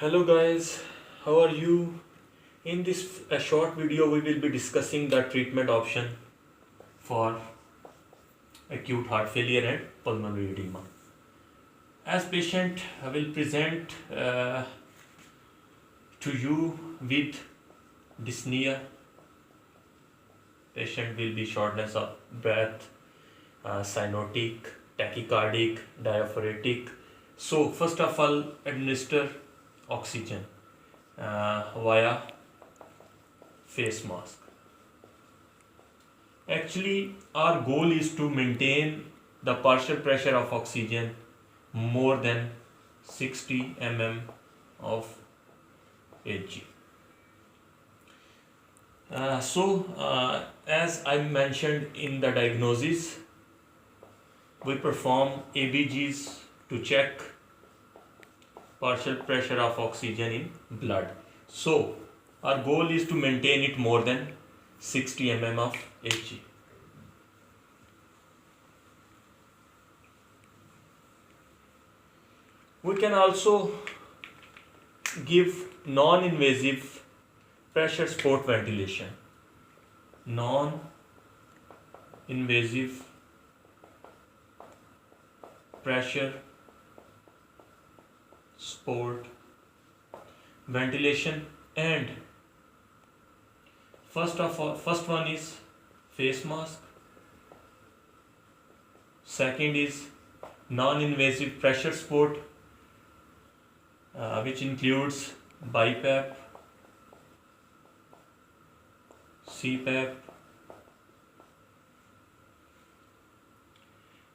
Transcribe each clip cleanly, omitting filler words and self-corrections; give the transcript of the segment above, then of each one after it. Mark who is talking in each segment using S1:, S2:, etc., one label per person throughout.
S1: Hello guys, how are you? In this short video, we will be discussing the treatment option for acute heart failure and pulmonary edema. As patient, I will present to you with dyspnea. Patient will be shortness of breath, cyanotic, tachycardic, diaphoretic. So first of all, administer oxygen via face mask. Actually, our goal is to maintain the partial pressure of oxygen more than 60 mm of Hg. As I mentioned in the diagnosis, we perform ABGs to check partial pressure of oxygen in blood. So, our goal is to maintain it more than 60 mm of Hg. We can also give non-invasive pressure support ventilation. Non-invasive pressure support ventilation, and first one is face mask, second is non-invasive pressure support, which includes BiPAP, CPAP,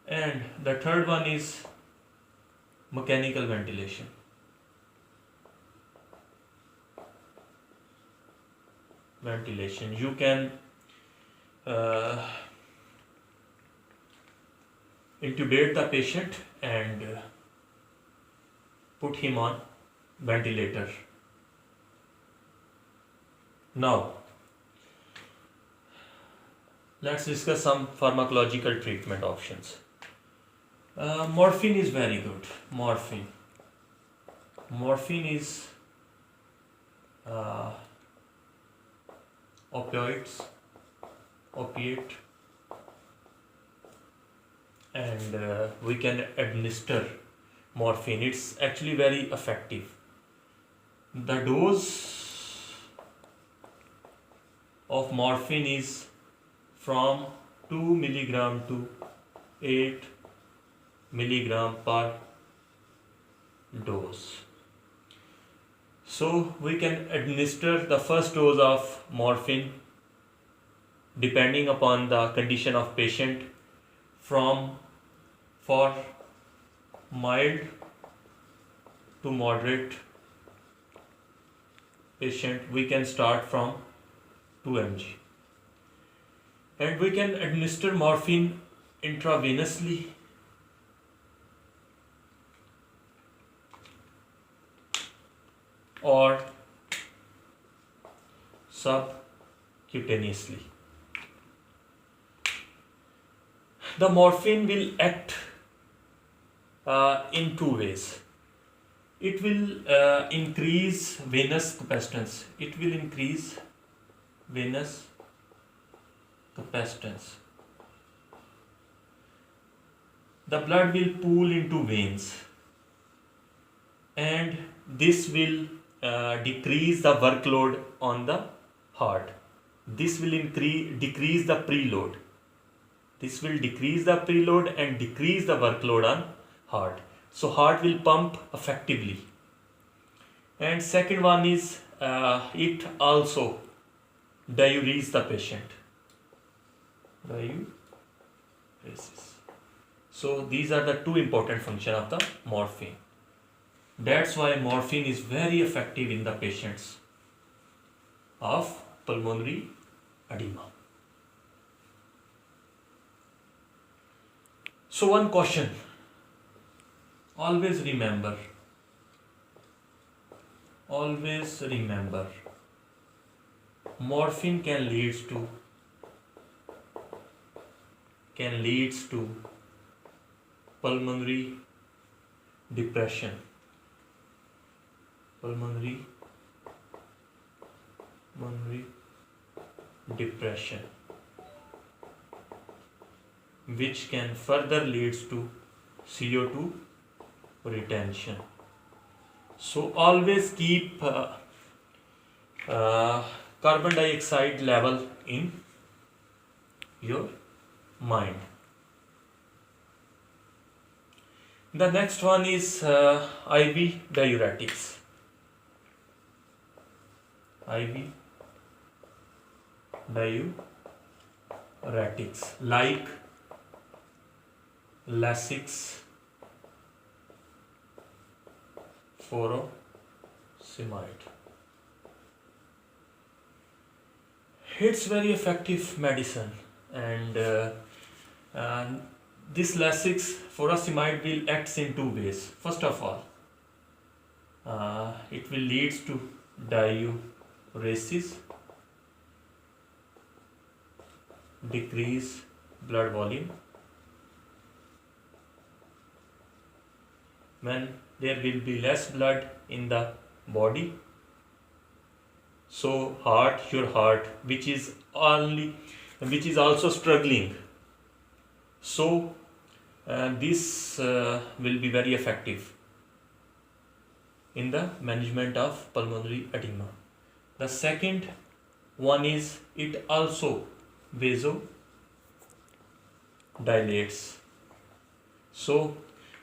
S1: and the third one is mechanical ventilation. You can intubate the patient and put him on ventilator. Now, let's discuss some pharmacological treatment options. Morphine is very good. Morphine is opiate, and we can administer morphine. It's actually very effective. The dose of morphine is from 2 milligram to 8 milligram per dose. So we can administer the first dose of morphine depending upon the condition of patient. For mild to moderate patient, we can start from 2 mg, and we can administer morphine intravenously or subcutaneously. The morphine will act in two ways. It will increase venous capacitance. The blood will pool into veins, and this will decrease the workload on the heart. This will decrease the preload. And decrease the workload on heart. So heart will pump effectively. And second one is it also diureses the patient. So these are the two important functions of the morphine. That's why morphine is very effective in the patients of pulmonary edema. So one caution, always remember, morphine can leads to pulmonary depression. pulmonary depression, which can further leads to CO2 retention. So always keep carbon dioxide level in your mind. The next one is IV diuretics. IV diuretics like Lasix, furosemide. It's very effective medicine, and this Lasix furosemide will act in two ways. First of all, it will lead to diuresis, decrease blood volume. When there will be less blood in the body, so your heart, which is also struggling, so this will be very effective in the management of pulmonary edema. The second one is it also vasodilates. So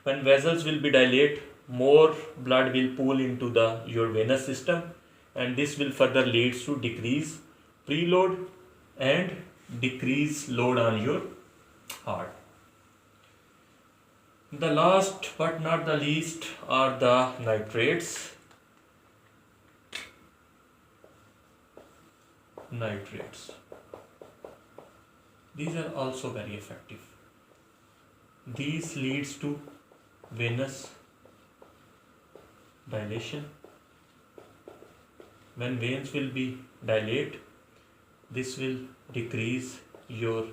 S1: when vessels will be dilate, more blood will pool into your venous system, and this will further lead to decrease preload and decrease load on your heart. The last but not the least are the nitrates. These are also very effective. These leads to venous dilation. When veins will be dilate, this will decrease your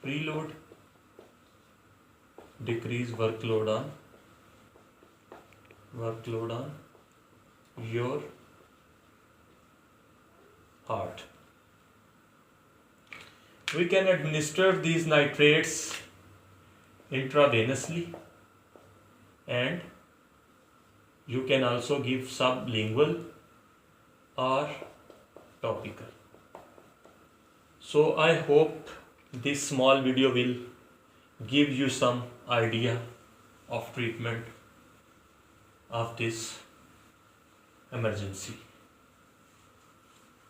S1: preload, decrease workload on your heart. We can administer these nitrates intravenously, and you can also give sublingual or topical. So I hope this small video will give you some idea of treatment of this emergency.